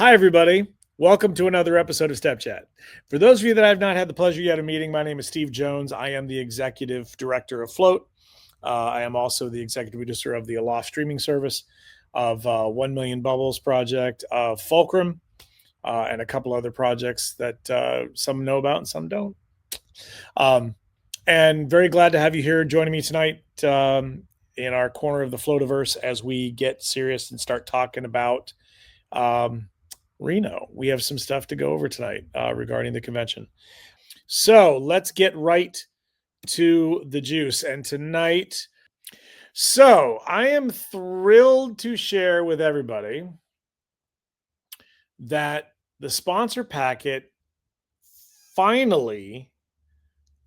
Hi, everybody. Welcome to another episode of Step Chat. For those of you that I've not had the pleasure yet of meeting, my name is Steve Jones. I am the executive director of Float. I am also the executive producer of the Aloft streaming service, of 1 Million Bubbles project, of Fulcrum, and a couple other projects that some know about and some don't. And very glad to have you here joining me tonight in our corner of the Floativerse as we get serious and start talking about um, Reno. We have some stuff to go over tonight regarding the convention. So let's get right to the juice. And tonight, so I am thrilled to share with everybody that the sponsor packet finally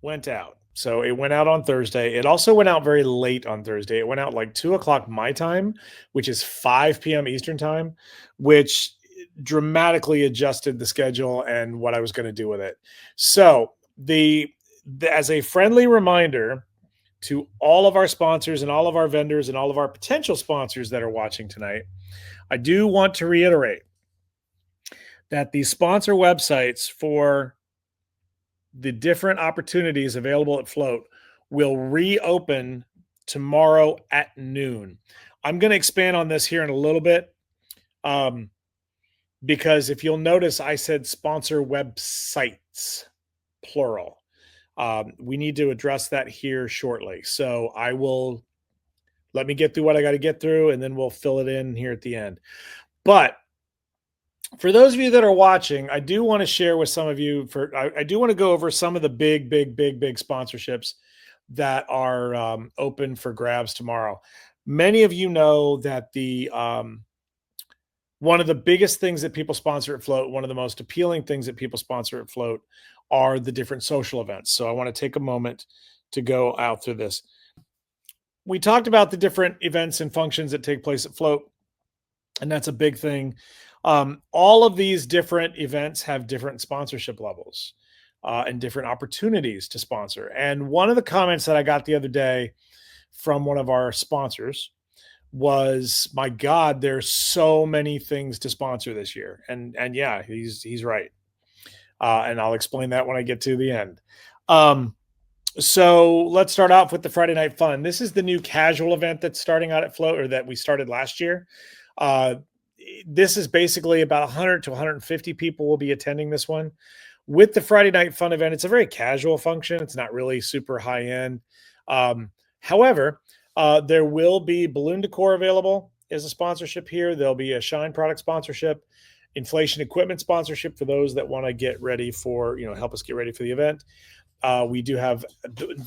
went out. So it went out on Thursday. It also went out very late on Thursday. It went out like 2 o'clock my time, which is 5 p.m. Eastern time, which dramatically adjusted the schedule and what I was going to do with it. So as a friendly reminder to all of our sponsors and all of our vendors and all of our potential sponsors that are watching tonight, I do want to reiterate that the sponsor websites for the different opportunities available at Float will reopen tomorrow at noon. I'm going to expand on this here in a little bit because if you'll notice, I said sponsor websites, plural. We need to address that here shortly. So let me get through what I got to get through, and then we'll fill it in here at the end. But for those of you that are watching, I do want to share with some of you. I do want to go over some of the big sponsorships that are open for grabs tomorrow. Many of you know that the one of the biggest things that people sponsor at Float, one of the most appealing things that people sponsor at Float, are the different social events. So I want to take a moment to go out through this. We talked about the different events and functions that take place at Float, and that's a big thing. All of these different events have different sponsorship levels and different opportunities to sponsor. And one of the comments that I got the other day from one of our sponsors was, "My God, there's so many things to sponsor this year." And yeah, he's right. And I'll explain that when I get to the end. So let's start off with the Friday Night Fun. This is the new casual event that's starting out at Float, or that we started last year. This is basically about 100 to 150 people will be attending this one. With the Friday Night Fun event, it's a very casual function. It's not really super high end. However, there will be balloon decor available as a sponsorship here. There'll be a Shine product sponsorship, inflation equipment sponsorship for those that want to get ready for, help us get ready for the event. We do have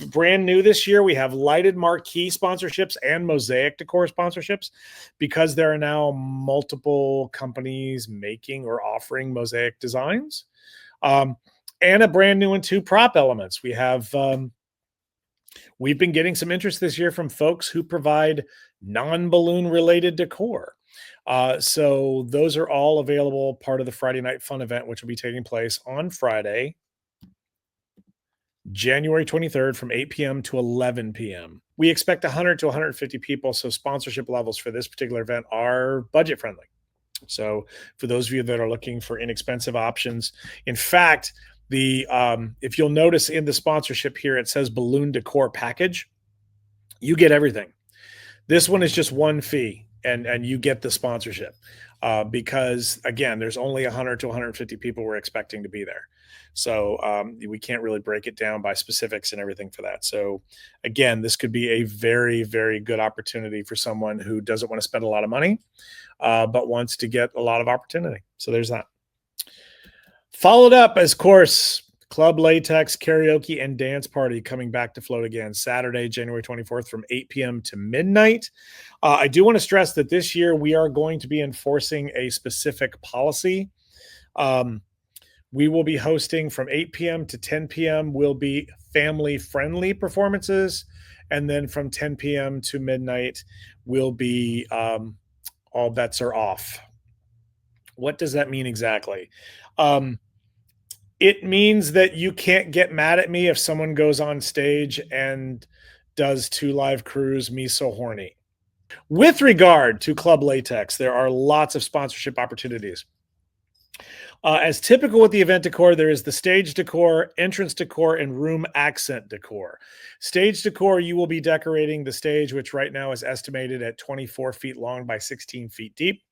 brand new this year. We have lighted marquee sponsorships and mosaic decor sponsorships, because there are now multiple companies making or offering mosaic designs, and a brand new one too, prop elements. We've been getting some interest this year from folks who provide non-balloon related decor. So those are all available, part of the Friday Night Fun event, which will be taking place on Friday, January 23rd from 8 p.m. to 11 p.m. We expect 100 to 150 people, so sponsorship levels for this particular event are budget friendly. So for those of you that are looking for inexpensive options, in fact, if you'll notice in the sponsorship here, it says balloon decor package. You get everything. This one is just one fee, and you get the sponsorship because, again, there's only 100 to 150 people we're expecting to be there. So we can't really break it down by specifics and everything for that. So again, this could be a very, very good opportunity for someone who doesn't want to spend a lot of money, but wants to get a lot of opportunity. So there's that. Followed up, of course, Club Latex Karaoke and Dance Party coming back to Float again, Saturday, January 24th from 8 p.m. to midnight. I do want to stress that this year we are going to be enforcing a specific policy. We will be hosting from 8 p.m. to 10 p.m. will be family-friendly performances. And then from 10 p.m. to midnight will be all bets are off. What does that mean exactly? It means that you can't get mad at me if someone goes on stage and does 2 live crews, Me So Horny. With regard to Club Latex, there are lots of sponsorship opportunities. As typical with the event decor, there is the stage decor, entrance decor, and room accent decor. Stage decor, you will be decorating the stage, which right now is estimated at 24 feet long by 16 feet deep.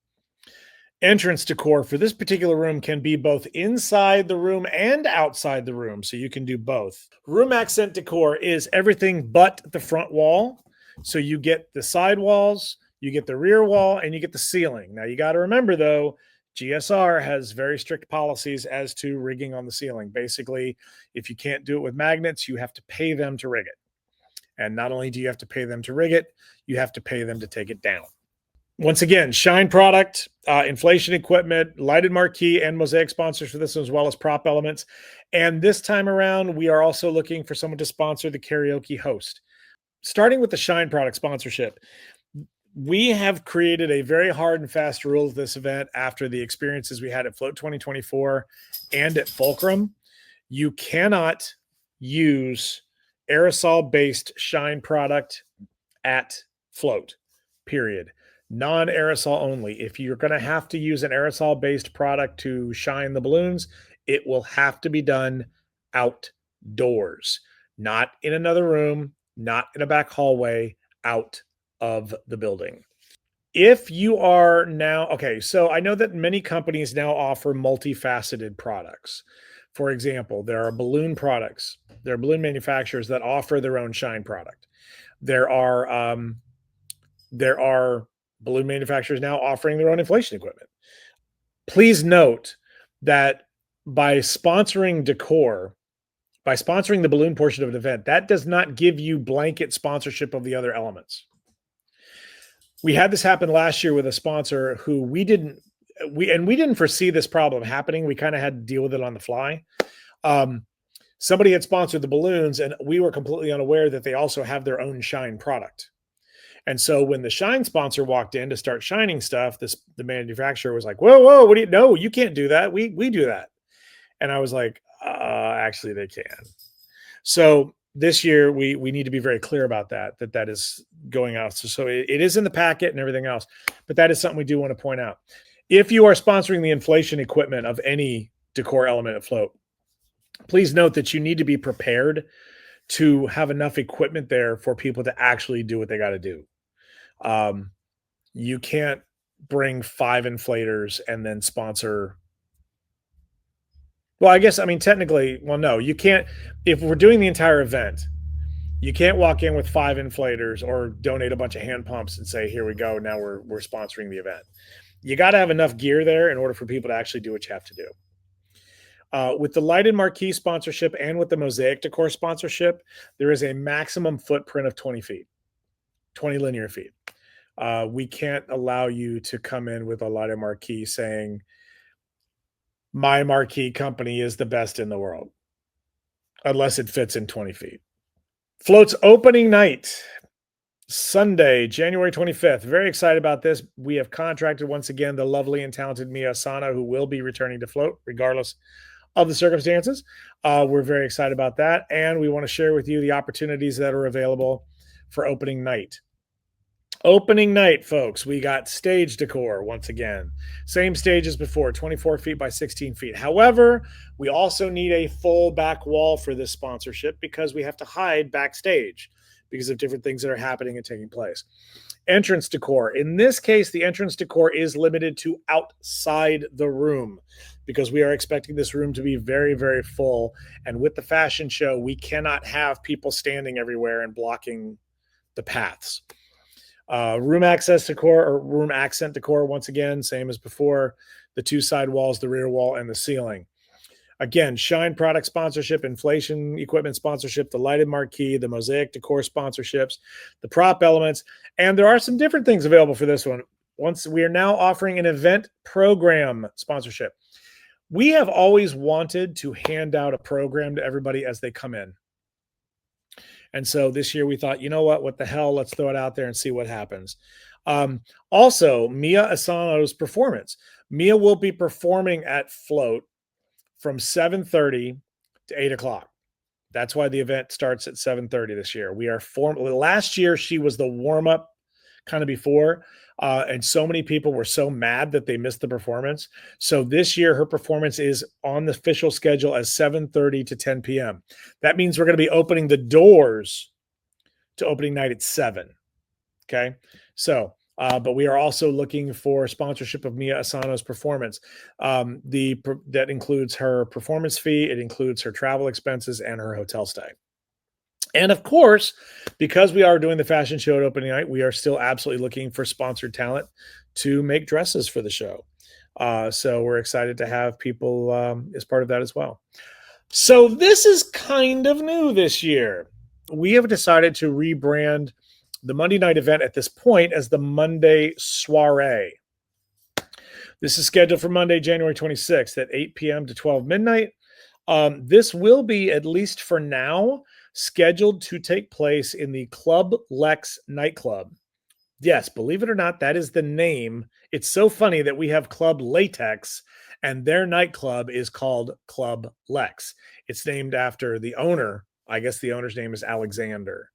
Entrance decor for this particular room can be both inside the room and outside the room, so you can do both. Room accent decor is everything but the front wall. So you get the side walls, you get the rear wall, and you get the ceiling. Now you got to remember though, GSR has very strict policies as to rigging on the ceiling. Basically, if you can't do it with magnets, you have to pay them to rig it. And not only do you have to pay them to rig it, you have to pay them to take it down. Once again, Shine product, inflation equipment, lighted marquee, and mosaic sponsors for this, as well as prop elements. And this time around, we are also looking for someone to sponsor the karaoke host. Starting with the Shine product sponsorship, we have created a very hard and fast rule of this event after the experiences we had at Float 2024 and at Fulcrum. You cannot use aerosol-based Shine product at Float, period. Non-aerosol only. If you're going to have to use an aerosol-based product to shine the balloons, it will have to be done outdoors, not in another room, not in a back hallway, out of the building. If you are now, okay, so I know that many companies now offer multifaceted products. For example, there are balloon products, there are balloon manufacturers that offer their own Shine product. There are balloon manufacturers now offering their own inflation equipment. Please note that by sponsoring decor, by sponsoring the balloon portion of an event, that does not give you blanket sponsorship of the other elements. We had this happen last year with a sponsor who we didn't foresee this problem happening. We kind of had to deal with it on the fly. Somebody had sponsored the balloons, and we were completely unaware that they also have their own Shine product. And so when the Shine sponsor walked in to start shining stuff, the manufacturer was like, whoa, what do you know? You can't do that. We do that. And I was like, actually they can. So this year we need to be very clear about that is going out. So it is in the packet and everything else, but that is something we do want to point out. If you are sponsoring the inflation equipment of any decor element at Float, please note that you need to be prepared to have enough equipment there for people to actually do what they got to do. You can't bring 5 inflators and then sponsor. Well, I guess, I mean, technically, well, no, you can't. If we're doing the entire event, you can't walk in with 5 inflators or donate a bunch of hand pumps and say, here we go. Now we're sponsoring the event. You got to have enough gear there in order for people to actually do what you have to do. With the lighted marquee sponsorship and with the mosaic decor sponsorship, there is a maximum footprint of 20 feet, 20 linear feet. We can't allow you to come in with a lighted marquee saying, my marquee company is the best in the world, unless it fits in 20 feet. Float's opening night, Sunday, January 25th. Very excited about this. We have contracted once again the lovely and talented Mia Asano, who will be returning to Float regardless of the circumstances. We're very excited about that. And we want to share with you the opportunities that are available for opening night. Opening night, folks, we got stage decor once again. Same stage as before, 24 feet by 16 feet. However, we also need a full back wall for this sponsorship because we have to hide backstage because of different things that are happening and taking place. Entrance decor. In this case, the entrance decor is limited to outside the room because we are expecting this room to be very, very full. And with the fashion show, we cannot have people standing everywhere and blocking the paths. Room access decor or room accent decor, once again, same as before, the 2 side walls, the rear wall, and the ceiling. Again, Shine product sponsorship, inflation equipment sponsorship, the lighted marquee, the mosaic decor sponsorships, the prop elements, and there are some different things available for this one. Once we are now offering an event program sponsorship. We have always wanted to hand out a program to everybody as they come in. And so this year we thought, you know what the hell, let's throw it out there and see what happens. Also, Mia Asano's performance. Mia will be performing at Float from 7:30 to 8 o'clock. That's why the event starts at 7:30 this year. Last year, she was the warm-up kind of before. And so many people were so mad that they missed the performance. So this year, her performance is on the official schedule as 7:30 to 10 p.m. That means we're going to be opening the doors to opening night at 7. Okay. So, but we are also looking for sponsorship of Mia Asano's performance. That includes her performance fee, it includes her travel expenses, and her hotel stay. And of course, because we are doing the fashion show at opening night, we are still absolutely looking for sponsored talent to make dresses for the show. So we're excited to have people as part of that as well. So this is kind of new this year. We have decided to rebrand the Monday night event at this point as the Monday Soiree. This is scheduled for Monday, January 26th at 8 p.m. to 12 midnight. This will be, at least for now, scheduled to take place in the Club Lex nightclub. Yes, believe it or not, that is the name. It's so funny that we have Club Latex and their nightclub is called Club Lex. It's named after the owner. I guess the owner's name is Alexander.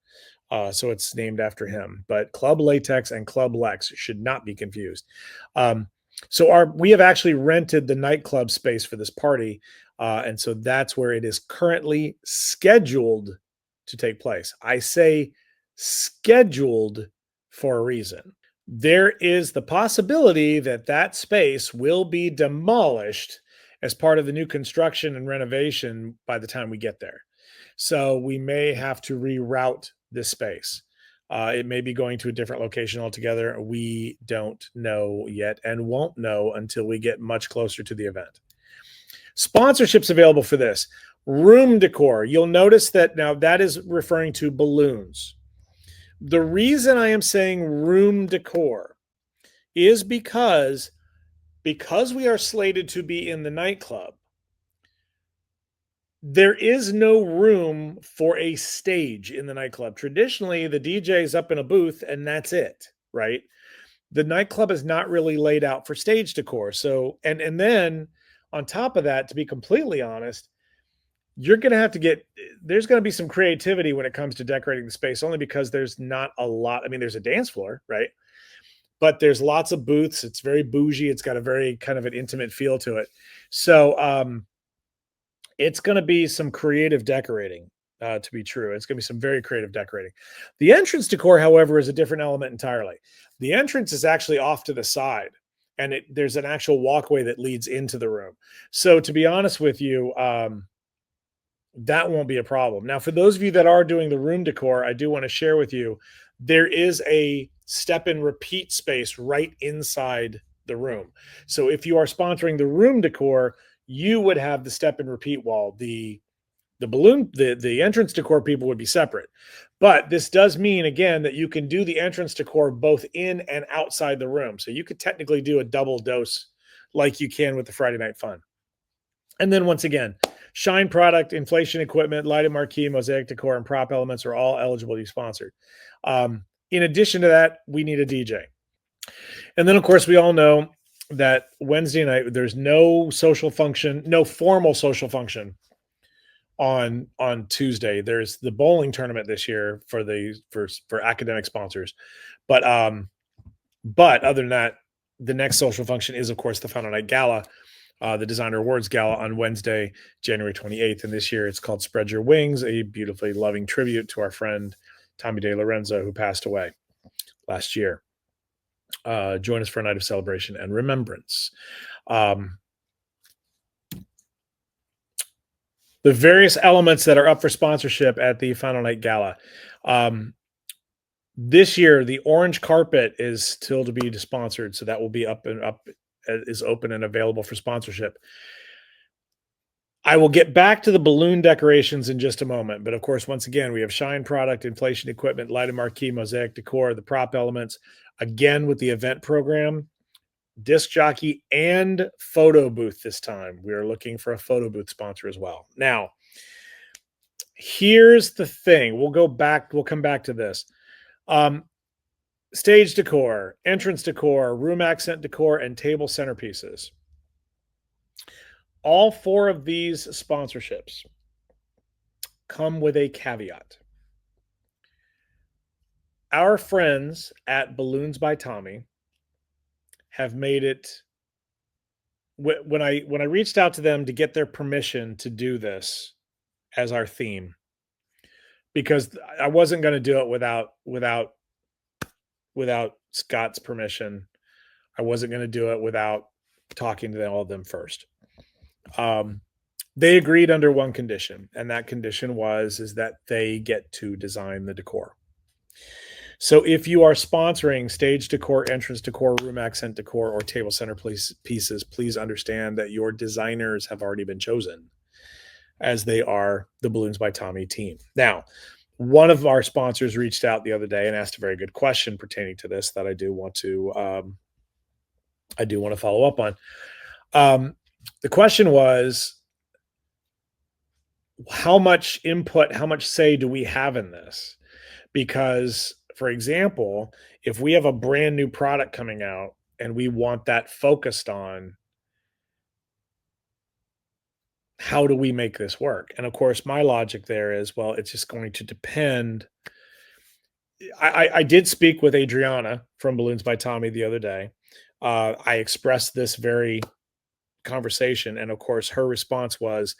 So it's named after him. But Club Latex and Club Lex should not be confused. So we have actually rented the nightclub space for this party. And so that's where it is currently scheduled to take place. I say scheduled for a reason. There is the possibility that that space will be demolished as part of the new construction and renovation by the time we get there. So we may have to reroute this space. It may be going to a different location altogether. We don't know yet and won't know until we get much closer to the event. Sponsorships available for this. Room decor. You'll notice that now that is referring to balloons. The reason I am saying room decor is because we are slated to be in the nightclub, there is no room for a stage in the nightclub. Traditionally, the DJ is up in a booth and that's it, right? The nightclub is not really laid out for stage decor. So, and then on top of that, to be completely honest, you're going to have to there's going to be some creativity when it comes to decorating the space, only because there's not a lot. I mean, there's a dance floor, right? But there's lots of booths. It's very bougie. It's got a very kind of an intimate feel to it. So, it's going to be some creative decorating, to be true. It's going to be some very creative decorating. The entrance decor, however, is a different element entirely. The entrance is actually off to the side, and there's an actual walkway that leads into the room. So to be honest with you, that won't be a problem. Now, for those of you that are doing the room decor, I do want to share with you, there is a step and repeat space right inside the room. So if you are sponsoring the room decor, you would have the step and repeat wall. The balloon, the entrance decor people would be separate. But this does mean, again, that you can do the entrance decor both in and outside the room. So you could technically do a double dose like you can with the Friday Night Fun. And then once again, Shine product, inflation equipment, lighted marquee, mosaic decor, and prop elements are all eligible to be sponsored. In addition to that, we need a DJ. And then, of course, we all know that Wednesday night, there's no social function, no formal social function on Tuesday. There's the bowling tournament this year for academic sponsors. But other than that, the next social function is, of course, the Final Night Gala, the Designer Awards Gala on Wednesday, January 28th. And this year it's called Spread Your Wings, a beautifully loving tribute to our friend Tommy De Lorenzo, who passed away last year. Join us for a night of celebration and remembrance. The various elements that are up for sponsorship at the Final Night Gala. This year, the orange carpet is still to be sponsored, so that will be is open and available for sponsorship. I will get back to the balloon decorations in just a moment, but of course, once again, we have Shine product, inflation equipment, lighted marquee, mosaic decor, the prop elements. Again, with the event program, disc jockey and photo booth this time. We are looking for a photo booth sponsor as well. Now, here's the thing. We'll come back to this. Stage decor, entrance decor, room accent decor, and table centerpieces. All 4 of these sponsorships come with a caveat. our friends at Balloons by Tommy have made it when I reached out to them to get their permission to do this as our theme, because I wasn't going to do it without Scott's permission. I wasn't going to do it without talking to all of them first. They agreed under one condition, and that condition is that they get to design the decor. So if you are sponsoring stage decor, entrance decor, room accent decor, or table center pieces, please understand that your designers have already been chosen, as they are the Balloons by Tommy team. Now, one of our sponsors reached out the other day and asked a very good question pertaining to this that I do want to follow up on. The question was, how much input, how much say do we have in this? Because, for example, if we have a brand new product coming out and we want that focused on, how do we make this work? And of course, my logic there is, well, it's just going to depend. I did speak with Adriana from Balloons by Tommy the other day. I expressed this very conversation, and of course, her response was,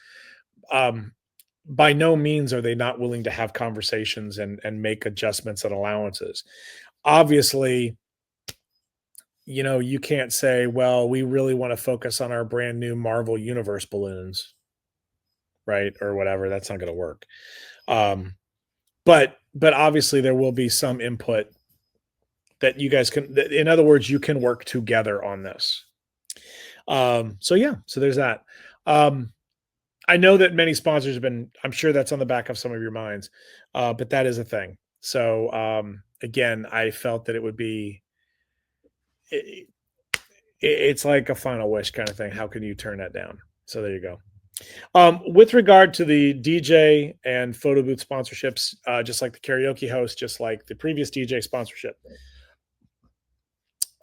by no means are they not willing to have conversations and make adjustments and allowances. Obviously, you can't say, well, we really want to focus on our brand new Marvel Universe balloons, right? Or whatever. That's not going to work. But obviously there will be some input that you guys can, in other words, you can work together on this. So there's that. I know that many sponsors have been, I'm sure that's on the back of some of your minds, but that is a thing. So again, I felt that it would be, it's like a final wish kind of thing. How can you turn that down? So there you go. With regard to the DJ and photo booth sponsorships, just like the karaoke host, just like the previous DJ sponsorship,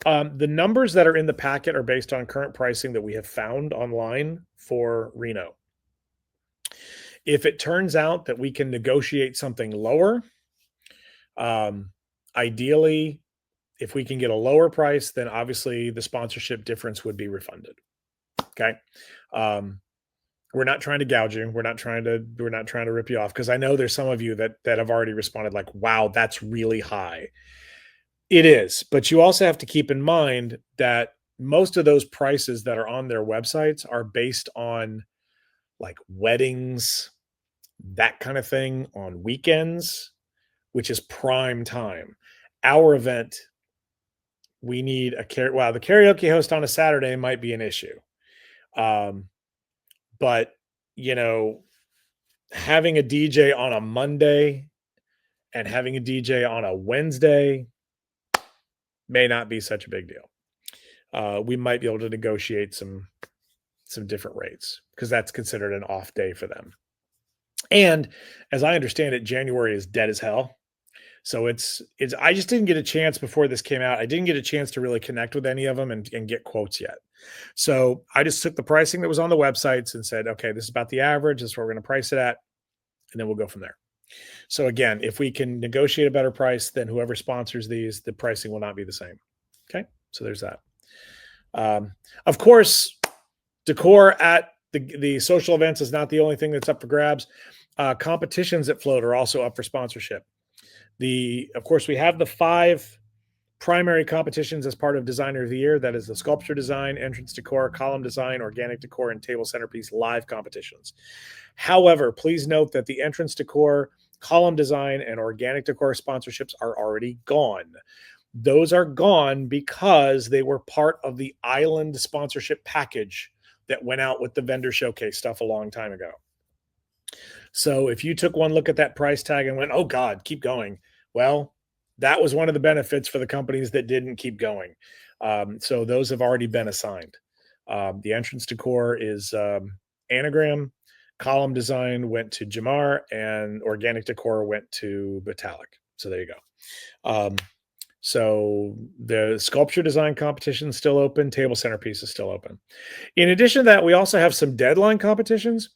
the numbers that are in the packet are based on current pricing that we have found online for Reno. If it turns out that we can negotiate something lower, ideally, if we can get a lower price, then obviously the sponsorship difference would be refunded. Okay. We're not trying to gouge you. We're not trying to rip you off, because I know there's some of you that have already responded like, wow, that's really high. It is, but you also have to keep in mind that most of those prices that are on their websites are based on like weddings, that kind of thing, on weekends, which is prime time. Our event, we need the karaoke host on a Saturday might be an issue. But having a DJ on a Monday and having a DJ on a Wednesday may not be such a big deal. We might be able to negotiate some different rates, because that's considered an off day for them. And as I understand it, January is dead as hell. So it's I just didn't get a chance before this came out. I didn't get a chance to really connect with any of them and get quotes yet. So I just took the pricing that was on the websites and said, okay, this is about the average. This is where we're going to price it at. And then we'll go from there. So again, if we can negotiate a better price, then whoever sponsors these, the pricing will not be the same. Okay. So there's that. Of course, decor at the social events is not the only thing that's up for grabs. Competitions that float are also up for sponsorship. Of course, we have the 5 primary competitions as part of Designer of the Year. That is the sculpture design, entrance decor, column design, organic decor, and table centerpiece live competitions. However, please note that the entrance decor, column design, and organic decor sponsorships are already gone. Those are gone because they were part of the Island sponsorship package that went out with the vendor showcase stuff a long time ago. So if you took one look at that price tag and went, oh God, keep going. Well, that was one of the benefits for the companies that didn't keep going. So those have already been assigned. The entrance decor is Anagram, column design went to Jamar, and organic decor went to Vitalik. So there you go. So the sculpture design competition is still open. Table centerpiece is still open. In addition to that, we also have some deadline competitions.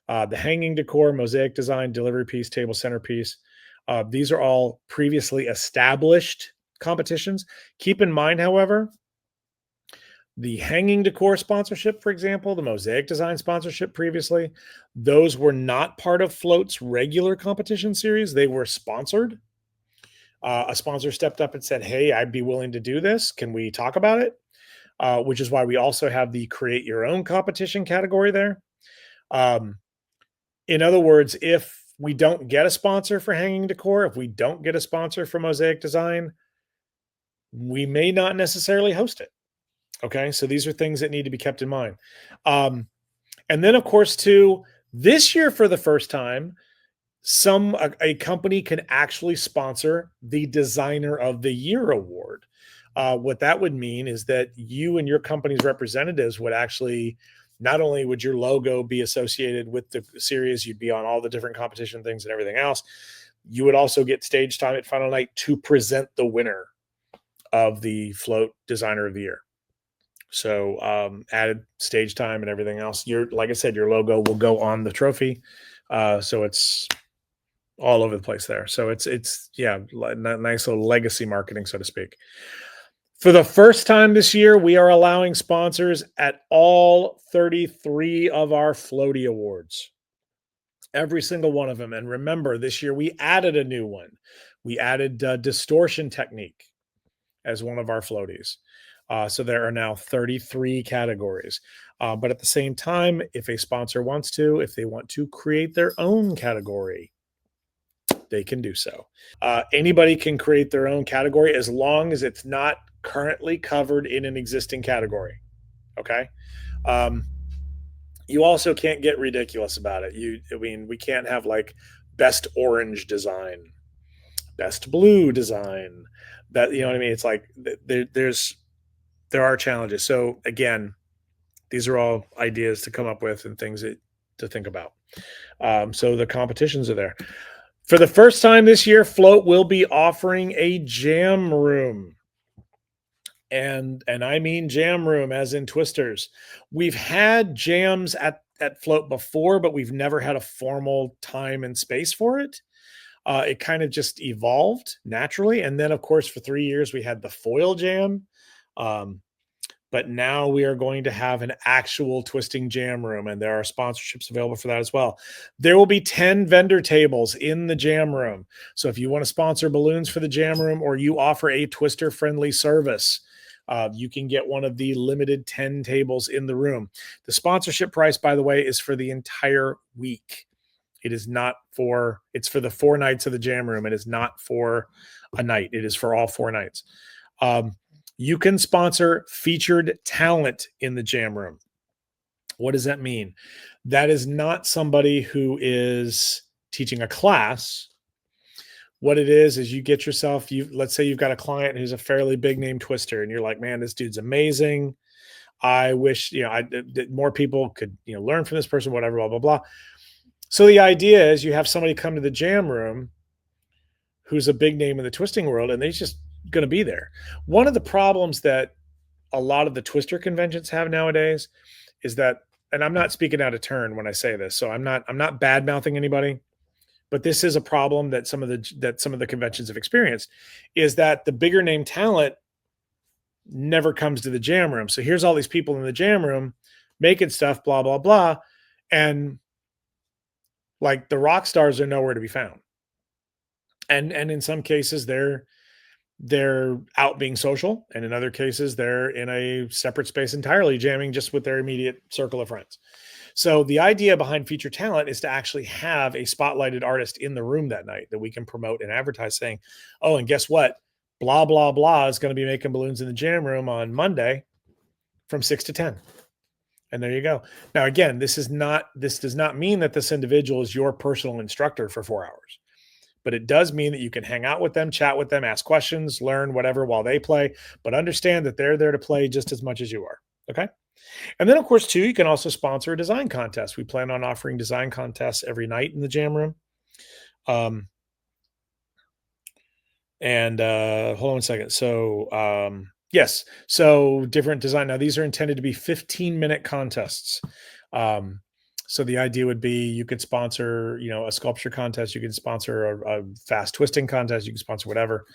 The hanging decor, mosaic design, delivery piece, table centerpiece. These are all previously established competitions. Keep in mind, however, the hanging decor sponsorship, for example, the mosaic design sponsorship previously, those were not part of Float's regular competition series. They were sponsored. A sponsor stepped up and said, "Hey, I'd be willing to do this. Can we talk about it?" Which is why we also have the create your own competition category there. Um, in other words, if we don't get a sponsor for hanging decor, if we don't get a sponsor for mosaic design, we may not necessarily host it. Okay, so these are things that need to be kept in mind. Um, and then, of course, too, this year for the first time, a company can actually sponsor the Designer of the Year award. What that would mean is that you and your company's representatives would actually, not only would your logo be associated with the series, you'd be on all the different competition things and everything else. You would also get stage time at final night to present the winner of the Float Designer of the Year. So added stage time and everything else. Like I said, your logo will go on the trophy. So it's all over the place there. So it's yeah, nice little legacy marketing, so to speak. For the first time this year, we are allowing sponsors at all 33 of our Floaty Awards. Every single one of them. And remember, this year we added a new one. We added Distortion Technique as one of our floaties. So there are now 33 categories. But at the same time, if a sponsor wants to, if they want to create their own category, they can do so. Anybody can create their own category as long as it's not currently covered in an existing category. Okay. You also can't get ridiculous about it. I mean, we can't have like best orange design, best blue design. That, you know what I mean? It's like there are challenges. So again, these are all ideas to come up with and things to think about. So the competitions are there. For the first time this year, Float will be offering a jam room. And I mean jam room as in Twisters. We've had jams at Float before, but we've never had a formal time and space for it. It kind of just evolved naturally. And then, of course, for 3 years, we had the foil jam. But now we are going to have an actual twisting jam room, and there are sponsorships available for that as well. There will be 10 vendor tables in the jam room. So if you want to sponsor balloons for the jam room or you offer a twister friendly service, you can get one of the limited 10 tables in the room. The sponsorship price, by the way, is for the entire week. It is not for, it's for the 4 nights of the jam room. It is not for a night. It is for all 4 nights. You can sponsor featured talent in the jam room. What does that mean? That is not somebody who is teaching a class. What it is you get yourself, let's say you've got a client who's a fairly big name twister and you're like, man, this dude's amazing. I wish, more people could, learn from this person, whatever, blah, blah, blah. So the idea is you have somebody come to the jam room who's a big name in the twisting world, and they're just going to be there. One of the problems that a lot of the twister conventions have nowadays is that, and I'm not speaking out of turn when I say this, so I'm not bad mouthing anybody, but this is a problem that some of the conventions have experienced, is that the bigger name talent never comes to the jam room. So here's all these people in the jam room making stuff, blah, blah, blah. And like the rock stars are nowhere to be found. And in some cases they're out being social, and in other cases they're in a separate space entirely jamming just with their immediate circle of friends. So the idea behind Feature Talent is to actually have a spotlighted artist in the room that night that we can promote and advertise, saying, oh, and guess what, blah blah blah is going to be making balloons in the jam room on Monday from 6 to 10. And there you go. Now again, this does not mean that this individual is your personal instructor for 4 hours. But it does mean that you can hang out with them, chat with them, ask questions, learn whatever while they play, but understand that they're there to play just as much as you are. Okay. And then, of course, too, you can also sponsor a design contest. We plan on offering design contests every night in the jam room. Hold on a second. So, yes. So different design. Now, these are intended to be 15-minute contests. So the idea would be you could sponsor, a sculpture contest, you could sponsor a fast twisting contest, you can sponsor whatever.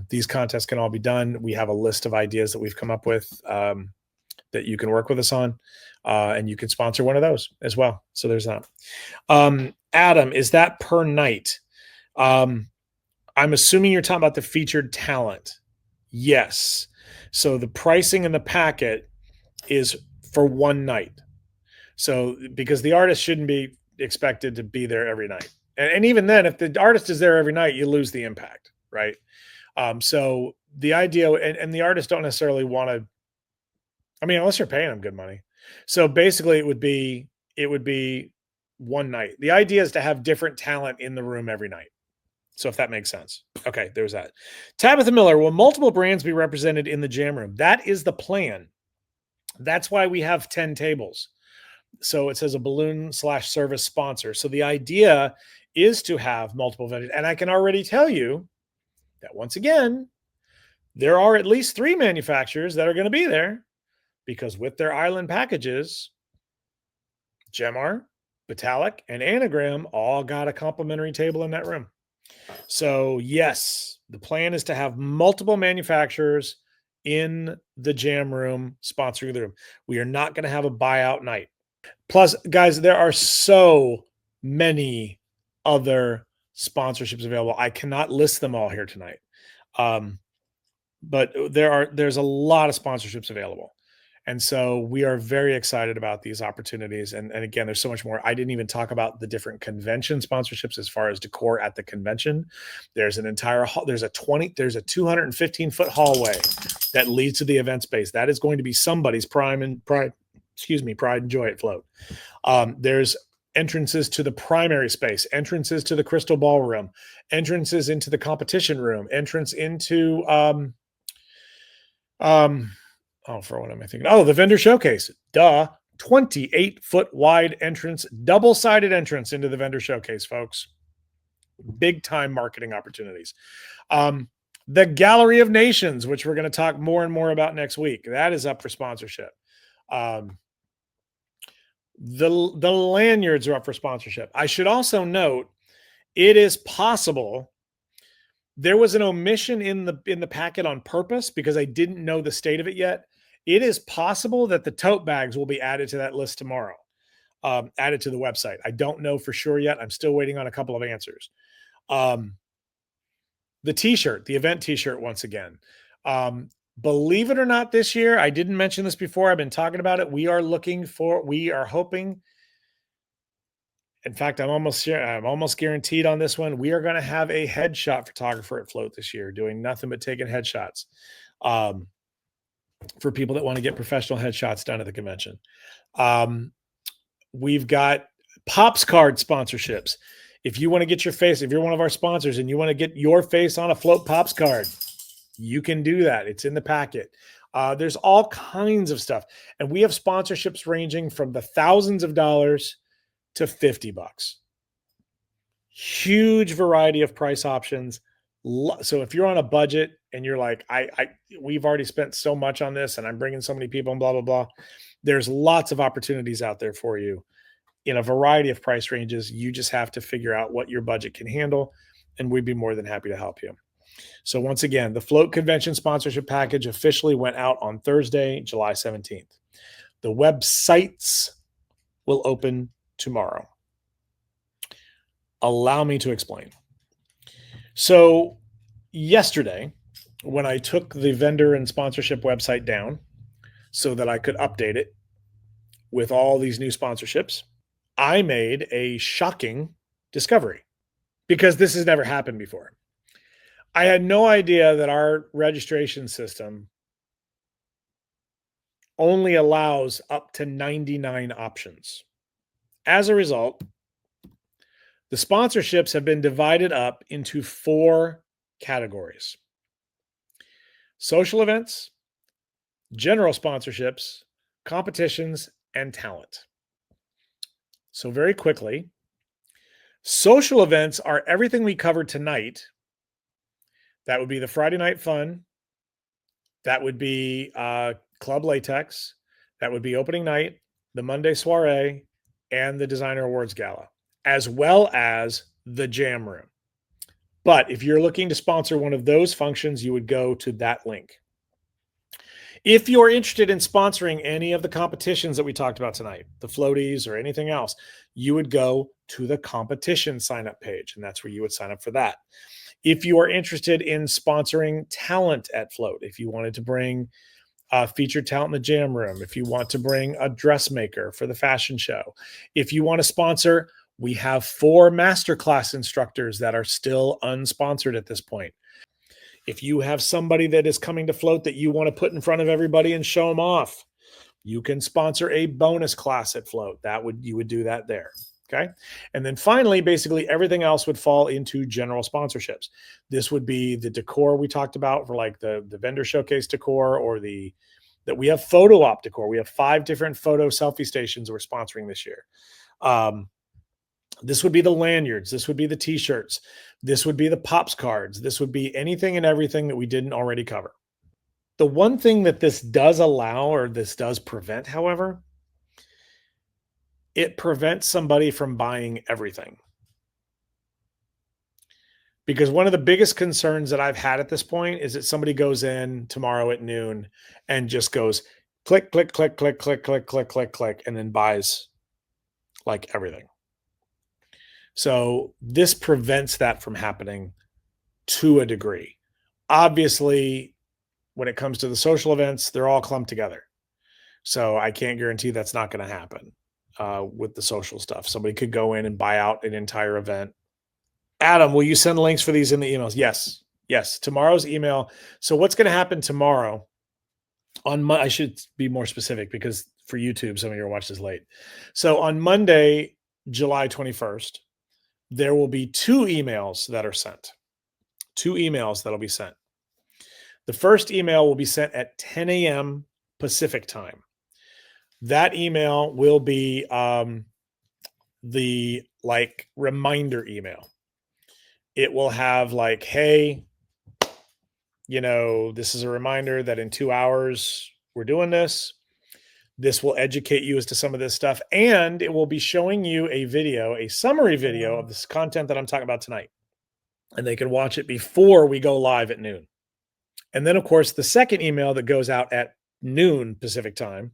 These contests can all be done. We have a list of ideas that we've come up with that you can work with us on, and you can sponsor one of those as well. So there's that. Adam, is that per night? I'm assuming you're talking about the featured talent. Yes. So the pricing in the packet is for one night. So because the artist shouldn't be expected to be there every night. And even then, if the artist is there every night, you lose the impact, right? So the idea, and the artists don't necessarily want to, I mean, unless you're paying them good money. So basically it would be one night. The idea is to have different talent in the room every night. So if that makes sense. Okay, there's that. Tabitha Miller, will multiple brands be represented in the jam room? That is the plan. That's why we have 10 tables. So it says a balloon/service sponsor. So the idea is to have multiple vendors. And I can already tell you that once again, there are at least 3 manufacturers that are going to be there because with their island packages, Gemar, Vitalik, and Anagram all got a complimentary table in that room. So yes, the plan is to have multiple manufacturers in the jam room sponsoring the room. We are not going to have a buyout night. Plus, guys, there are so many other sponsorships available. I cannot list them all here tonight. But there's a lot of sponsorships available. And so we are very excited about these opportunities. And again, there's so much more. I didn't even talk about the different convention sponsorships as far as decor at the convention. There's an entire hall, there's a 215-foot hallway that leads to the event space. That is going to be somebody's pride and joy at Float. There's entrances to the primary space, entrances to the crystal ballroom, entrances into the competition room, entrance into for what am I thinking? Oh, the vendor showcase. Duh. 28-foot wide entrance, double-sided entrance into the vendor showcase, folks. Big time marketing opportunities. The Gallery of Nations, which we're going to talk more and more about next week. That is up for sponsorship. The lanyards are up for sponsorship. I should also note, it is possible there was an omission in the packet on purpose because I didn't know the state of it yet. It is possible that the tote bags will be added to that list tomorrow, added to the website. I don't know for sure yet. I'm still waiting on a couple of answers. The t-shirt, the event t-shirt, once again. Believe it or not, this year, I didn't mention this before. I've been talking about it. We are hoping. In fact, I'm almost guaranteed on this one. We are going to have a headshot photographer at Float this year, doing nothing but taking headshots for people that want to get professional headshots done at the convention. We've got Pops card sponsorships. If you want to get your face, if you're one of our sponsors and you want to get your face on a Float Pops card, you can do that. It's in the packet. There's all kinds of stuff. And we have sponsorships ranging from the thousands of dollars to $50. Huge variety of price options. So if you're on a budget and you're like, we've already spent so much on this and I'm bringing so many people and blah, blah, blah. There's lots of opportunities out there for you in a variety of price ranges. You just have to figure out what your budget can handle, and we'd be more than happy to help you. So once again, the Float Convention sponsorship package officially went out on Thursday, July 17th. The websites will open tomorrow. Allow me to explain. So yesterday, when I took the vendor and sponsorship website down so that I could update it with all these new sponsorships, I made a shocking discovery because this has never happened before. I had no idea that our registration system only allows up to 99 options. As a result, the sponsorships have been divided up into 4 categories: social events, general sponsorships, competitions, and talent. So very quickly, social events are everything we covered tonight. That would be the Friday Night Fun. That would be Club Latex. That would be opening night, the Monday soiree, and the Designer Awards Gala, as well as the Jam Room. But if you're looking to sponsor one of those functions, you would go to that link. If you're interested in sponsoring any of the competitions that we talked about tonight, the floaties or anything else, you would go to the competition sign up page, and that's where you would sign up for that. If you are interested in sponsoring talent at Float, if you wanted to bring featured talent in the Jam Room, if you want to bring a dressmaker for the fashion show, if you want to sponsor, we have 4 masterclass instructors that are still unsponsored at this point. If you have somebody that is coming to Float that you want to put in front of everybody and show them off, you can sponsor a bonus class at Float. You would do that there. Okay. And then finally, basically everything else would fall into general sponsorships. This would be the decor we talked about for like the vendor showcase decor, or that we have photo op decor. We have 5 different photo selfie stations we're sponsoring this year. This would be the lanyards. This would be the t-shirts. This would be the Pops cards. This would be anything and everything that we didn't already cover. The one thing that this does allow, or this does prevent, however, it prevents somebody from buying everything. Because one of the biggest concerns that I've had at this point is that somebody goes in tomorrow at noon and just goes click, click, click, click, click, click, click, click, click, and then buys like everything. So this prevents that from happening to a degree. Obviously, when it comes to the social events, they're all clumped together. So I can't guarantee that's not going to happen with the social stuff. Somebody could go in and buy out an entire event. Adam, will you send links for these in the emails? Yes. Yes. Tomorrow's email. So what's going to happen tomorrow I should be more specific because for YouTube, some of you are watching this late. So on Monday, July 21st, there will be 2 emails that are sent. 2 emails that'll be sent. The first email will be sent at 10 a.m. Pacific time. That email will be the like reminder email. It will have like, hey, this is a reminder that in 2 hours we're doing this. This will educate you as to some of this stuff. And it will be showing you a summary video of this content that I'm talking about tonight. And they can watch it before we go live at noon. And then, of course, the second email that goes out at noon Pacific time,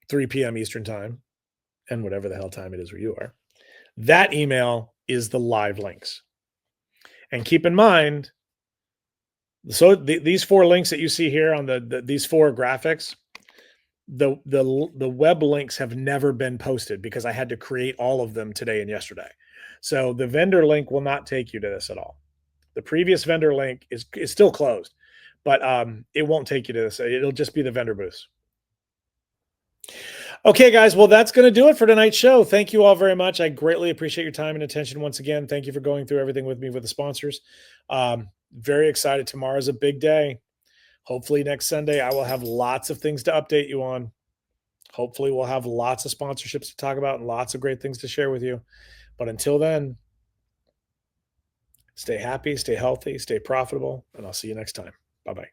3 p.m. Eastern time, and whatever the hell time it is where you are, that email is the live links. And keep in mind, so these 4 links that you see here on these 4 graphics, the web links have never been posted because I had to create all of them today and yesterday. So the vendor link will not take you to this at all. The previous vendor link is still closed, but it won't take you to this. It'll just be the vendor booths. Okay, guys. Well, that's going to do it for tonight's show. Thank you all very much. I greatly appreciate your time and attention once again. Thank you for going through everything with me with the sponsors. Very excited. Tomorrow's a big day. Hopefully next Sunday, I will have lots of things to update you on. Hopefully we'll have lots of sponsorships to talk about and lots of great things to share with you. But until then, stay happy, stay healthy, stay profitable, and I'll see you next time. Bye-bye.